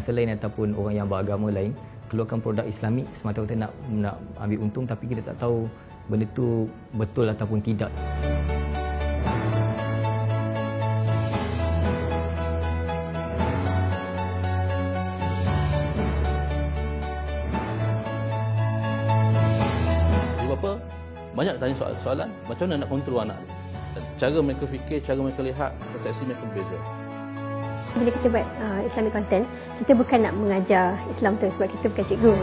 bangsa lain ataupun orang yang beragama lain keluarkan produk Islamik semata-mata nak ambil untung, tapi kita tak tahu benda tu betul ataupun tidak. Banyak tanya soalan macam mana nak kontrol anak. Cara mereka fikir, cara mereka lihat, persepsi mereka berbeza. Bila kita buat Islamic content, kita bukan nak mengajar Islam tu sebab kita bukan cikgu.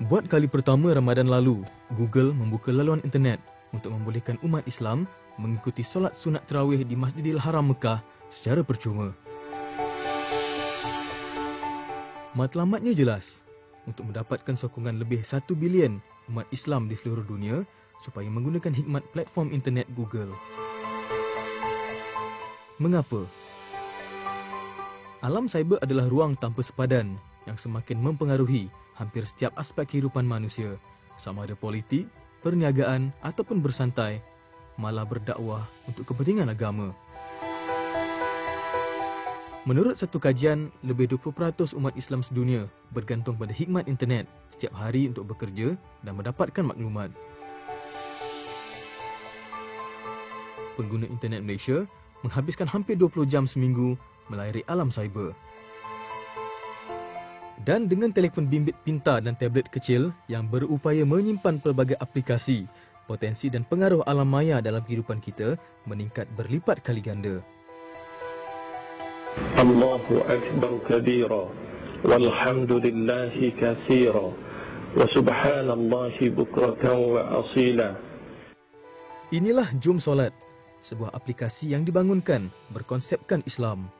Buat kali pertama Ramadan lalu, Google membuka laluan internet untuk membolehkan umat Islam mengikuti solat sunat tarawih di Masjidil Haram Mekah secara percuma. Matlamatnya jelas, untuk mendapatkan sokongan lebih 1 bilion umat Islam di seluruh dunia supaya menggunakan hikmat platform internet Google. Mengapa? Alam cyber adalah ruang tanpa sepadan yang semakin mempengaruhi hampir setiap aspek kehidupan manusia, sama ada politik, perniagaan ataupun bersantai, malah berdakwah untuk kepentingan agama. Menurut satu kajian, lebih 20% umat Islam sedunia bergantung pada hikmat internet setiap hari untuk bekerja dan mendapatkan maklumat. Pengguna internet Malaysia menghabiskan hampir 20 jam seminggu melayari alam cyber. Dan dengan telefon bimbit pintar dan tablet kecil yang berupaya menyimpan pelbagai aplikasi, potensi dan pengaruh alam maya dalam kehidupan kita meningkat berlipat kali ganda. Allahu Akbar kabira, walhamdulillahi katsira, wa subhanallahi bukratan wa asila. Inilah Jom Solat, sebuah aplikasi yang dibangunkan berkonsepkan Islam.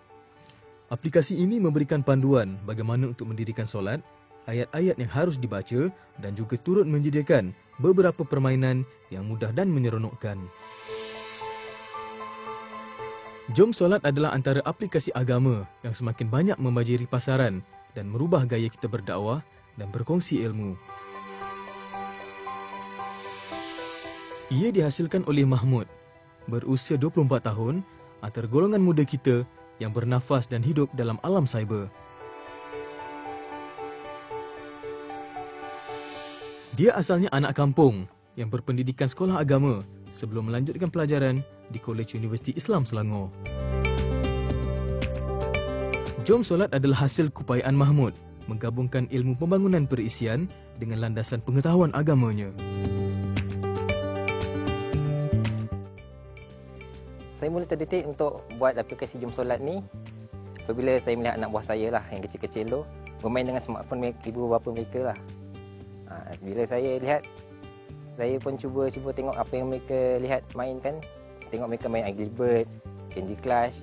Aplikasi ini memberikan panduan bagaimana untuk mendirikan solat, ayat-ayat yang harus dibaca dan juga turut menyediakan beberapa permainan yang mudah dan menyeronokkan. Jom Solat adalah antara aplikasi agama yang semakin banyak membajiri pasaran dan merubah gaya kita berdakwah dan berkongsi ilmu. Ia dihasilkan oleh Mahmud, berusia 24 tahun, antara golongan muda kita yang bernafas dan hidup dalam alam cyber. Dia asalnya anak kampung yang berpendidikan sekolah agama sebelum melanjutkan pelajaran di Kolej Universiti Islam Selangor. Jom Solat adalah hasil keupayaan Mahmud menggabungkan ilmu pembangunan perisian dengan landasan pengetahuan agamanya. Saya mula terdetik untuk buat aplikasi Jom Solat ni apabila saya melihat anak buah saya lah yang kecil-kecil tu bermain dengan smartphone ibu bapa mereka lah. Bila saya lihat, saya pun cuba tengok apa yang mereka lihat main kan. Tengok mereka main Angry Bird, Candy Crush.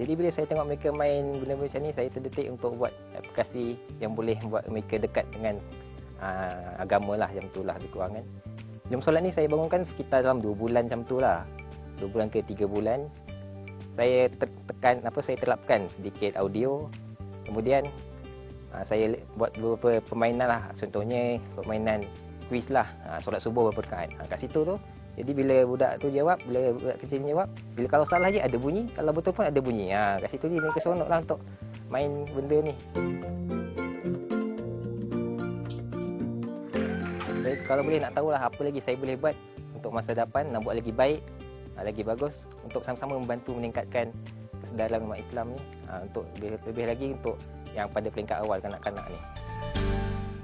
Jadi bila saya tengok mereka main benda-benda macam ni, saya terdetik untuk buat aplikasi yang boleh buat mereka dekat dengan agama lah, macam tu lah lebih kurang kan. Jom Solat ni saya bangunkan sekitar dalam 2 bulan macam tu lah. 2 bulan ke 3 bulan saya saya terapkan sedikit audio, kemudian saya buat beberapa permainan lah, contohnya permainan kuis lah, solat subuh berapa rakaat kat situ tu. Jadi bila budak tu jawab, bila budak kecil ni jawab, bila kalau salah je ada bunyi, kalau betul pun ada bunyi. Kat situ je mereka seronok lah untuk main benda ni. Saya kalau boleh nak tahulah apa lagi saya boleh buat untuk masa depan, nak buat lagi baik, lagi bagus, untuk sama-sama membantu meningkatkan kesedaran umat Islam ni, untuk lebih lagi untuk yang pada peringkat awal kanak-kanak ni.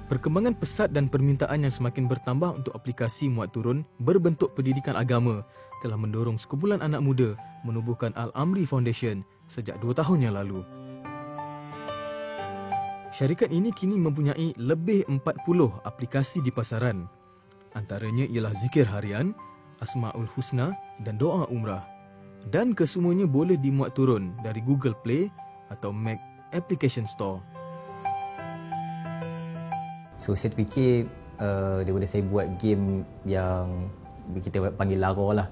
Perkembangan pesat dan permintaan yang semakin bertambah untuk aplikasi muat turun berbentuk pendidikan agama telah mendorong sekumpulan anak muda menubuhkan Al-Amri Foundation sejak 2 tahun yang lalu. Syarikat ini kini mempunyai lebih 40 aplikasi di pasaran. Antaranya ialah zikir harian, Asmaul Husna dan doa umrah. Dan kesemuanya boleh dimuat turun dari Google Play atau Mac Application Store. So saya terfikir daripada saya buat game yang kita panggil Laro lah,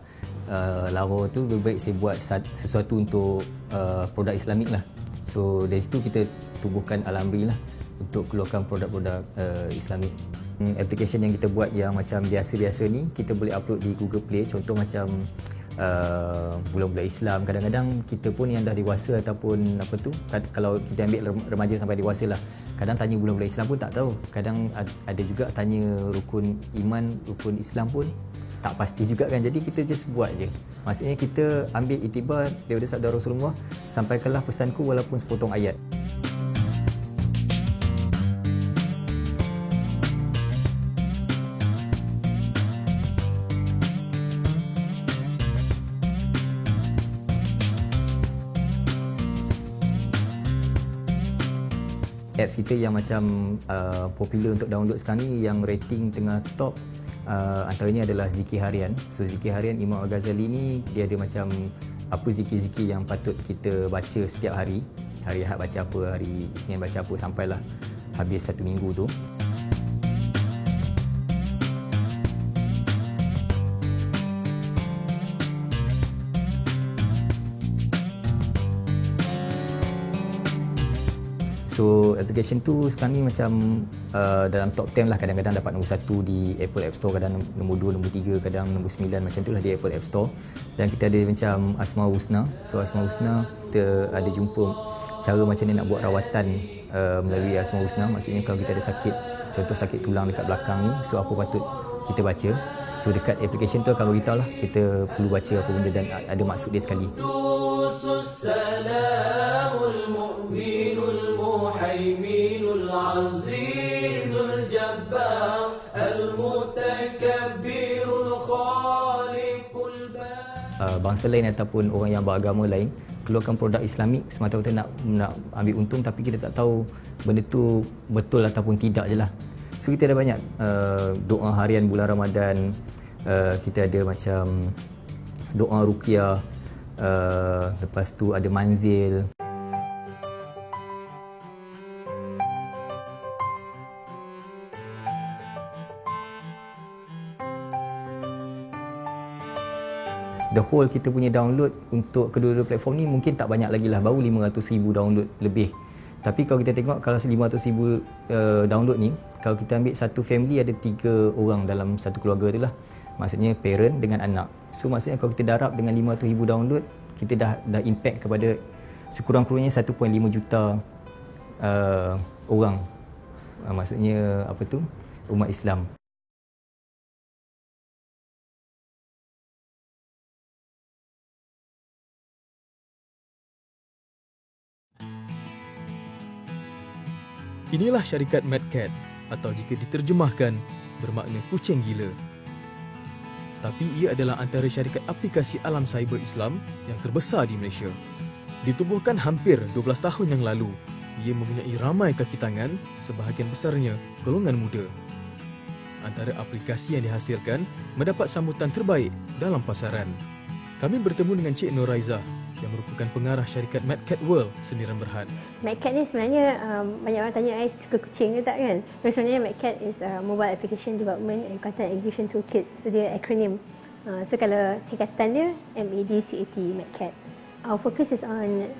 Laro tu lebih baik saya buat sesuatu untuk produk Islamik lah. So dari situ kita tubuhkan Al-Amri lah untuk keluarkan produk-produk Islamik. Application yang kita buat yang macam biasa-biasa ni kita boleh upload di Google Play. Contoh macam bulan-bulan Islam, kadang-kadang kita pun yang dah dewasa ataupun apa tu, kalau kita ambil remaja sampai dewasa lah, kadang tanya bulan-bulan Islam pun tak tahu. Kadang ada juga tanya rukun iman, rukun Islam pun tak pasti juga kan. Jadi kita just buat je. Maksudnya kita ambil iktibar daripada sabda Rasulullah, sampaikanlah pesanku walaupun sepotong ayat. Apps kita yang macam popular untuk download sekarang ni, yang rating tengah top, antaranya adalah zikir harian. So zikir harian Imam Al-Ghazali ni dia ada macam apa zikir-zikir yang patut kita baca setiap hari. Hari Ahad baca apa, hari Isnin baca apa, sampailah habis satu minggu tu. So application tu sekarang ni macam dalam top 10 lah, kadang-kadang dapat nombor 1 di Apple App Store, kadang nombor 2, nombor 3, kadang nombor 9, macam tu lah di Apple App Store. Dan kita ada macam Asmaul Husna. So Asmaul Husna kita ada jumpa cara macam ni nak buat rawatan melalui Asmaul Husna. Maksudnya kalau kita ada sakit, contoh sakit tulang dekat belakang ni, so apa patut kita baca. So dekat application tu akan beritahu lah kita perlu baca apa benda dan ada maksud dia sekali. Bangsa lain ataupun orang yang beragama lain keluarkan produk Islamik semata-mata nak ambil untung, tapi kita tak tahu benda tu betul ataupun tidak je lah. So kita ada banyak doa harian bulan Ramadan, kita ada macam doa ruqyah, lepas tu ada manzil. The whole kita punya download untuk kedua-dua platform ni mungkin tak banyak lagi lah, baru 500,000 download lebih. Tapi kalau kita tengok, kalau 500,000 download ni, kalau kita ambil satu family ada 3 orang dalam satu keluarga tu lah. Maksudnya parent dengan anak. So maksudnya kalau kita darab dengan 500,000 download, kita dah impact kepada sekurang-kurangnya 1.5 juta orang. Maksudnya apa tu? Umat Islam. Inilah syarikat Madcat, atau jika diterjemahkan bermakna kucing gila. Tapi ia adalah antara syarikat aplikasi alam cyber Islam yang terbesar di Malaysia. Ditubuhkan hampir 12 tahun yang lalu, ia mempunyai ramai kaki tangan, sebahagian besarnya golongan muda. Antara aplikasi yang dihasilkan mendapat sambutan terbaik dalam pasaran. Kami bertemu dengan Cik Nur Raizah yang merupakan pengarah syarikat Madcat World Sendirian Berhad. Madcat ni sebenarnya banyak orang tanya saya suka kucing ke tak kan? Tapi sebenarnya Madcat is Mobile Application Development and Content Aggregation Toolkit. So dia akronim. So kalau singkatan dia MADCAT, Madcat. Our focus is on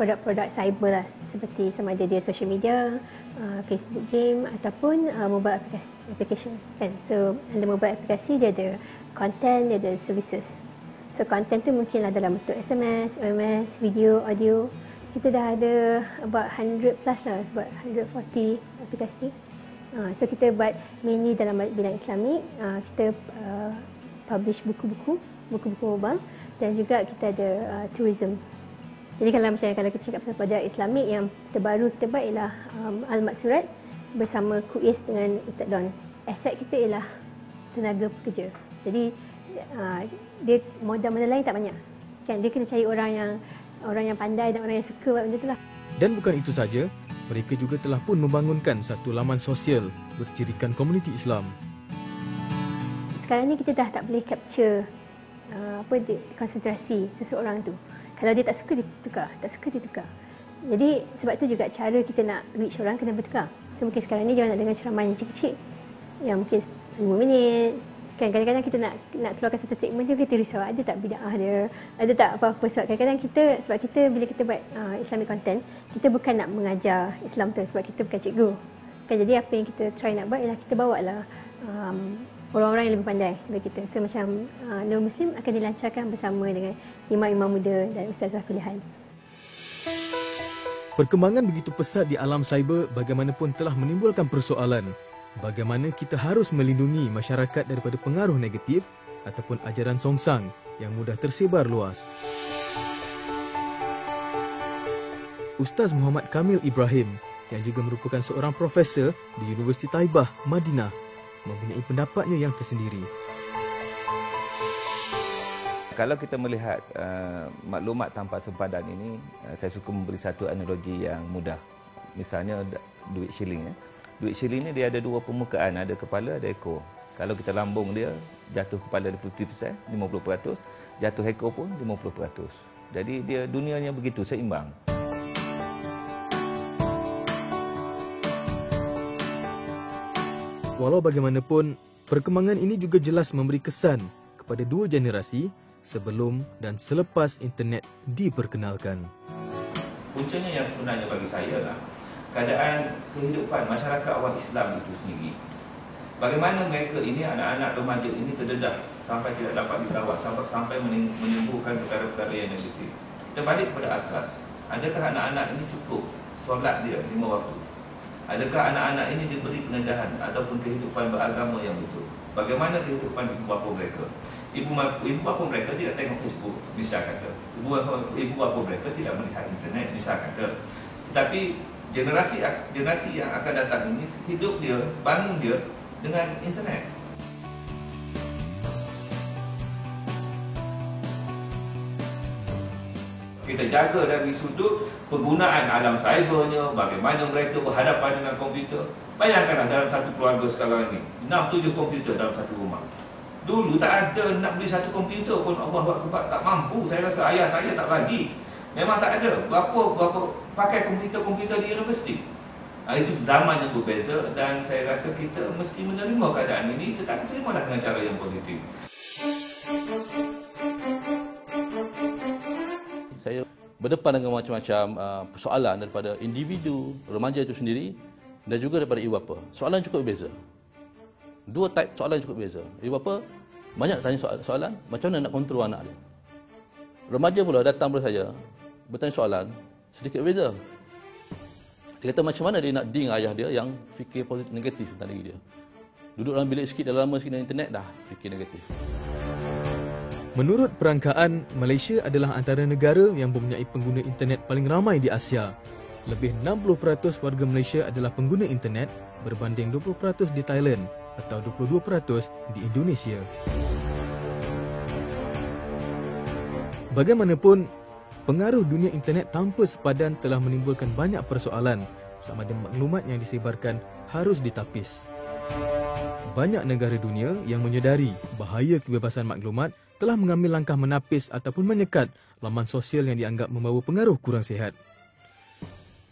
produk-produk cyber lah, seperti sama ada dia social media, Facebook game ataupun mobile application kan. So under mobile aplikasi dia ada content, dia ada services. So content tu mungkinlah dalam bentuk SMS, MMS, video, audio. Kita dah ada about 100 plus lah, about 140 aplikasi. So kita buat mainly dalam bidang Islamik. Kita publish buku-buku mobile, dan juga kita ada tourism. Jadi kalau kita cakap pasal projek Islamik yang terbaru kita buat ialah Al-Maksurat bersama Kuis dengan Ustaz Don. Aset kita ialah tenaga pekerja. Jadi dia modal lain tak banyak. Kan dia kena cari orang yang pandai dan orang yang suka buat benda tu lah. Dan bukan itu saja, mereka juga telah pun membangunkan satu laman sosial bercirikan komuniti Islam. Sekarang ni kita dah tak boleh capture konsentrasi seseorang tu. Kalau dia tak suka, dia tukar. Tak suka, dia tukar. Jadi sebab tu juga cara kita nak reach orang kena bertukar. So mungkin sekarang ni dia nak dengar ceramah yang kecil-kecil, yang mungkin 5 minit. Kan kadang-kadang kita nak keluarkan satu segmen tu, kita risau ada tak bid'ah dia, ada tak apa-apa. Sebab kadang-kadang sebab kita bila kita buat Islamic content, kita bukan nak mengajar Islam tu, sebab kita bukan cikgu. Kan jadi apa yang kita try nak buat ialah kita bawa lah orang-orang yang lebih pandai daripada kita. So macam Nur Muslim akan dilancarkan bersama dengan imam-imam muda dan ustazah pilihan. Perkembangan begitu pesat di alam cyber bagaimanapun telah menimbulkan persoalan bagaimana kita harus melindungi masyarakat daripada pengaruh negatif ataupun ajaran songsang yang mudah tersebar luas. Ustaz Muhammad Kamil Ibrahim yang juga merupakan seorang profesor di Universiti Taibah, Madinah, mempunyai pendapatnya yang tersendiri. Kalau kita melihat maklumat tanpa sempadan ini, saya suka memberi satu analogi yang mudah. Misalnya duit shilling. Duit shilling ni dia ada dua permukaan, ada kepala, ada ekor. Kalau kita lambung dia, jatuh kepala dia 50%, 50%, jatuh ekor pun 50%. Jadi dia dunianya begitu, seimbang. Walau bagaimanapun, perkembangan ini juga jelas memberi kesan kepada dua generasi sebelum dan selepas internet diperkenalkan. Puncanya yang sebenarnya bagi saya lah, keadaan kehidupan masyarakat awam Islam itu sendiri. Bagaimana mereka ini, anak-anak remaja ini terdedah sampai tidak dapat dikawal, sampai menimbulkan perkara-perkara yang negatif. Kita balik kepada asas. Adakah anak-anak ini cukup solat dia 5 waktu? Adakah anak-anak ini diberi pendedahan ataupun kehidupan beragama yang betul? Bagaimana kehidupan ibu bapa mereka? Ibu bapa mereka tidak tengok Facebook, bisa kata. Ibu bapa mereka tidak melihat internet, bisa kata. Tetapi generasi yang akan datang ini hidup dia, bangun dia dengan internet. Kita jaga dari sudut penggunaan alam cybernya, bagaimana mereka berhadapan dengan komputer. Bayangkanlah dalam satu keluarga sekarang ini, 6-7 komputer dalam satu rumah. Dulu tak ada, nak beli satu komputer pun Allah Akbar, tak mampu. Saya rasa ayah saya tak bagi. Memang tak ada. Berapa pakai komputer di universiti. Itu zaman yang berbeza dan saya rasa kita mesti menerima keadaan ini, tetapi terimalah dengan cara yang positif. Saya berdepan dengan macam-macam persoalan daripada individu, remaja itu sendiri dan juga daripada ibu bapa. Soalan cukup berbeza. Dua type soalan cukup berbeza. Ibu bapa banyak tanya soalan, macam mana nak kontrol anak dia. Remaja pula datang kepada saya, bertanya soalan, sedikit berbeza. Dia kata macam mana dia nak ding ayah dia yang fikir positif negatif tentang diri dia. Duduk dalam bilik sikit, dah lama sikit dalam internet, dah fikir negatif. Menurut perangkaan, Malaysia adalah antara negara yang mempunyai pengguna internet paling ramai di Asia. Lebih 60% warga Malaysia adalah pengguna internet berbanding 20% di Thailand atau 22% di Indonesia. Bagaimanapun, pengaruh dunia internet tanpa sepadan telah menimbulkan banyak persoalan sama ada maklumat yang disebarkan harus ditapis. Banyak negara dunia yang menyedari bahaya kebebasan maklumat telah mengambil langkah menapis ataupun menyekat laman sosial yang dianggap membawa pengaruh kurang sihat.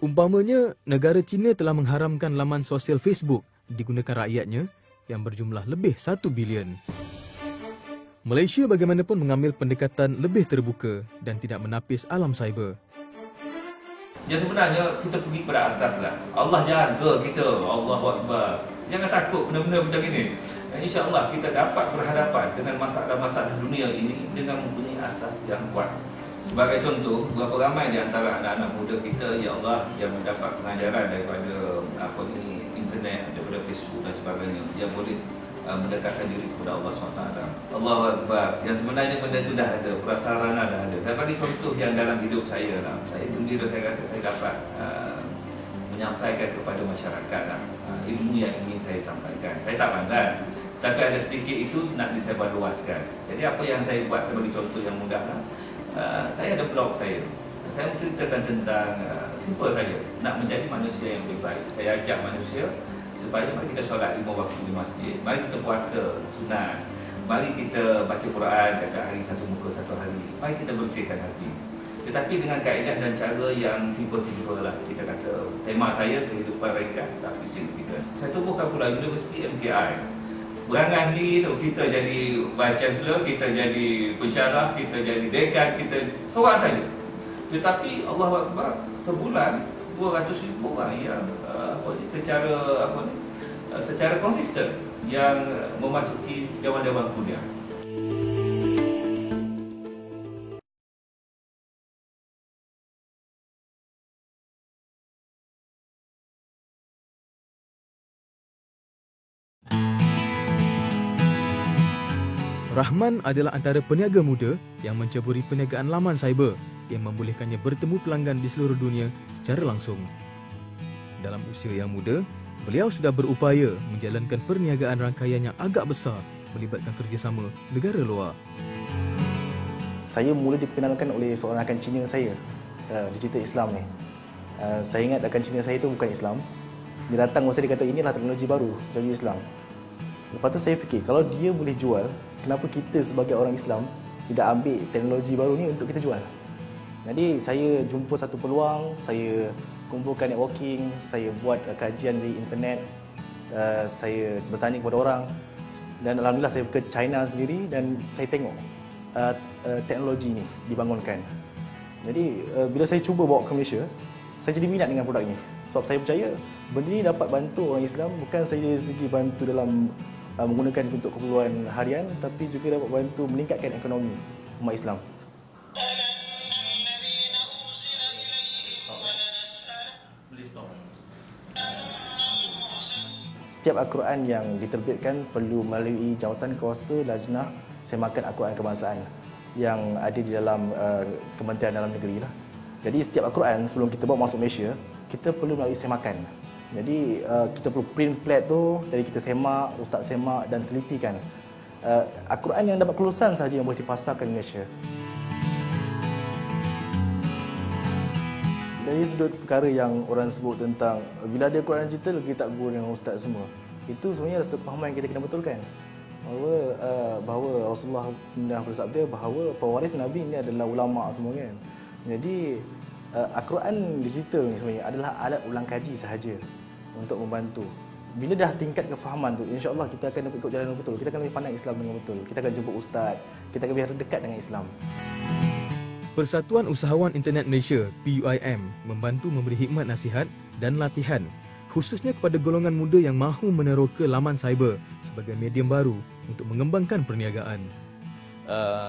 Umpamanya, negara China telah mengharamkan laman sosial Facebook digunakan rakyatnya yang berjumlah lebih 1 bilion. Malaysia bagaimanapun mengambil pendekatan lebih terbuka dan tidak menapis alam cyber. Ya sebenarnya kita pergi pada asas lah. Allah jaga kita. Allahu Akbar. Jangan takut benda-benda macam ini. Dan insya-Allah kita dapat berhadapan dengan masalah-masalah dunia ini dengan mempunyai asas yang kuat. Sebagai contoh, berapa ramai di antara anak-anak muda kita, ya Allah, yang mendapat pengajaran daripada internet, daripada Facebook dan sebagainya, yang boleh mendekatkan diri kepada Allah SWT. Allahu Akbar. Yang sebenarnya benda itu dah ada, prasarana dah ada. Saya bagi contoh yang dalam hidup saya lah. Saya gembira, saya rasa saya dapat menyampaikan kepada masyarakat ilmu yang ingin saya sampaikan. Saya tak pandai, tapi ada sedikit itu nak disebarluaskan. Jadi apa yang saya buat, saya bagi contoh yang mudah lah. Saya ada blog saya. Saya menceritakan tentang simple saja, nak menjadi manusia yang lebih baik. Saya ajak manusia supaya mari kita solat 5 waktu di masjid, mari kita puasa sunat, mari kita baca Quran setiap hari 1 muka 1 hari, mari kita bersihkan hati. tetapi dengan kaedah dan cara yang simple lah. Kita kata tema saya kehidupan ringkas tapi signifikan. Saya tubuhkan pula Universiti MKI. Berangan diri tu, kita jadi vice chancellor, kita jadi pensyarah, kita jadi dekan, kita seorang saja. Tetapi Allah Akbar, sebulan 200,000 orang yang secara konsisten yang memasuki dewan-dewan kuliah. Rahman adalah antara peniaga muda yang menceburi perniagaan laman cyber yang membolehkannya bertemu pelanggan di seluruh dunia secara langsung. Dalam usia yang muda, beliau sudah berupaya menjalankan perniagaan rangkaian yang agak besar melibatkan kerjasama negara luar. Saya mula diperkenalkan oleh seorang rakan Cina saya, digital Islam ni. Saya ingat rakan Cina saya tu bukan Islam. Dia datang masa dia kata inilah teknologi baru, teknologi Islam. Lepas tu saya fikir, kalau dia boleh jual, kenapa kita sebagai orang Islam tidak ambil teknologi baru ni untuk kita jual? Jadi saya jumpa satu peluang, saya kumpulkan networking, saya buat kajian di internet, saya bertanya kepada orang dan alhamdulillah saya ke China sendiri dan saya tengok teknologi ni dibangunkan. Jadi bila saya cuba bawa ke Malaysia, saya jadi minat dengan produk ini sebab saya percaya benda ini dapat bantu orang Islam, bukan saja dari segi bantu dalam menggunakan untuk keperluan harian, tapi juga dapat bantu meningkatkan ekonomi umat Islam. Setiap Al-Quran yang diterbitkan perlu melalui jawatan kuasa Lajnah Semakan Al-Quran Kebangsaan yang ada di dalam Kementerian Dalam Negeri lah. Jadi setiap Al-Quran sebelum kita bawa masuk Malaysia, kita perlu melalui semakan. Jadi kita perlu print plat tu, jadi kita semak, ustaz semak dan telitikan. Al-Quran yang dapat kelulusan sahaja yang boleh dipasarkan di Malaysia. Dari sudut perkara yang orang sebut tentang bila ada Quran digital, kita tak guru dengan ustaz semua. Itu sebenarnya satu pemahaman yang kita kena betulkan. Bahawa Rasulullah pernah bersabda bahawa pewaris Nabi ini adalah ulama semua kan. Jadi Al-Quran digital ni sebenarnya adalah alat ulang kaji sahaja untuk membantu. Bila dah tingkat kefahaman tu, insya-Allah kita akan ikut jalan yang betul. Kita akan lebih pandang Islam dengan betul. Kita akan jumpa ustaz, kita akan lebih dekat dengan Islam. Persatuan Usahawan Internet Malaysia (PUIM) membantu memberi hikmat nasihat dan latihan khususnya kepada golongan muda yang mahu meneroka laman cyber sebagai medium baru untuk mengembangkan perniagaan.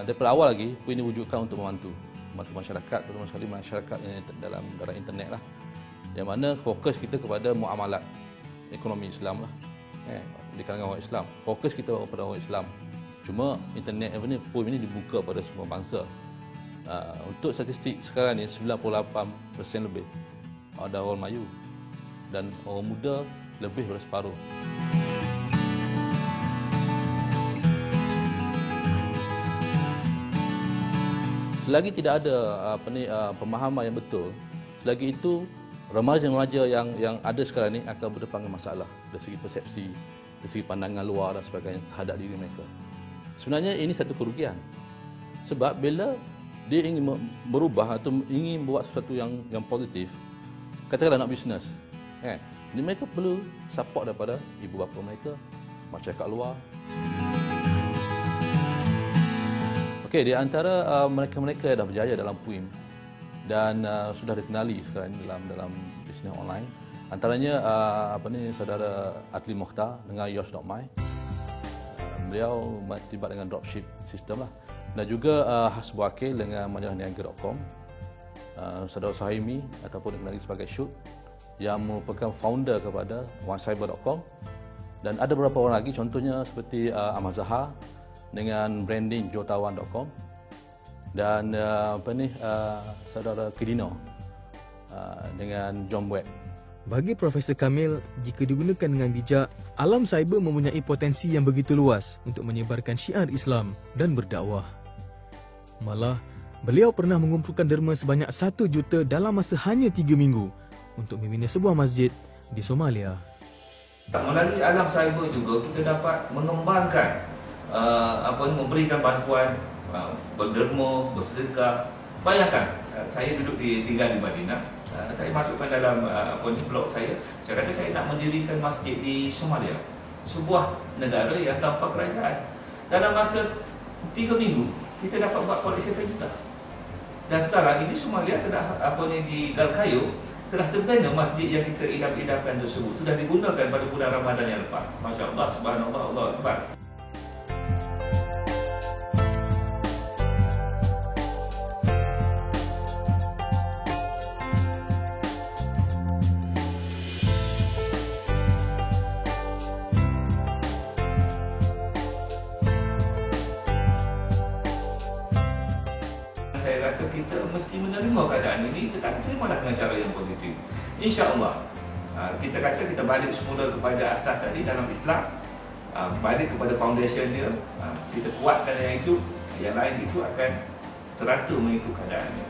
Daripada awal lagi, PUI ini wujudkan untuk membantu masyarakat, terutama sekali masyarakat dalam internet lah, yang mana fokus kita kepada muamalat ekonomi Islam lah, di kalangan orang Islam. Fokus kita kepada orang Islam. Cuma internet PUI ini dibuka pada semua bangsa. Untuk statistik sekarang ni 98% lebih ada orang Melayu dan orang muda lebih daripada separuh. Selagi tidak ada pemahaman yang betul, selagi itu remaja-remaja yang ada sekarang ni akan berdepan dengan masalah dari segi persepsi, dari segi pandangan luar dan sebagainya terhadap diri mereka. Sebenarnya ini satu kerugian. Sebab bila dia ingin berubah atau ingin buat sesuatu yang positif, katakanlah nak bisnes, mereka perlu support daripada ibu bapa mereka, masyarakat luar. Okey, di antara mereka-mereka yang dah berjaya dalam PUIM dan sudah dikenali sekarang dalam bisnes online, antaranya saudara Adli Mokhtar dengan Yosh.my. Beliau terlibat dengan dropship system lah. Dan juga Hasbu Akil dengan majalah niaga.com. Saudara Suhaimi ataupun dikenali sebagai Shoot yang merupakan founder kepada onecyber.com. Dan ada beberapa orang lagi, contohnya seperti Ahmad Zahar dengan branding jotawan.com dan saudara Kedino dengan John Web. Bagi Profesor Kamil, jika digunakan dengan bijak, alam cyber mempunyai potensi yang begitu luas untuk menyebarkan syiar Islam dan berdakwah. Malah, beliau pernah mengumpulkan derma sebanyak 1 juta dalam masa hanya 3 minggu untuk membina sebuah masjid di Somalia. Melalui alam cyber juga kita dapat mengembangkan memberikan bantuan, berderma, bersedekah Bayangkan, saya tinggal di Madinah. Saya masukkan dalam blog saya kata saya nak mendirikan masjid di Somalia, sebuah negara yang tanpa kerajaan. Dalam masa 3 minggu kita dapat buat koleksi 1 juta. Dan sekarang ini Somalia telah di Galkayo telah terbina masjid yang kita idam-idamkan tersebut, sudah digunakan pada bulan Ramadan yang lepas. Masya Allah, subhanallah, Allah Akbar. Saya rasa kita mesti menerima keadaan ini, tetapi terimalah dengan cara yang positif. InsyaAllah, kita kata kita balik semula kepada asas tadi dalam Islam, balik kepada foundation dia, kita kuatkan yang itu, yang lain itu akan teratur mengikut keadaannya.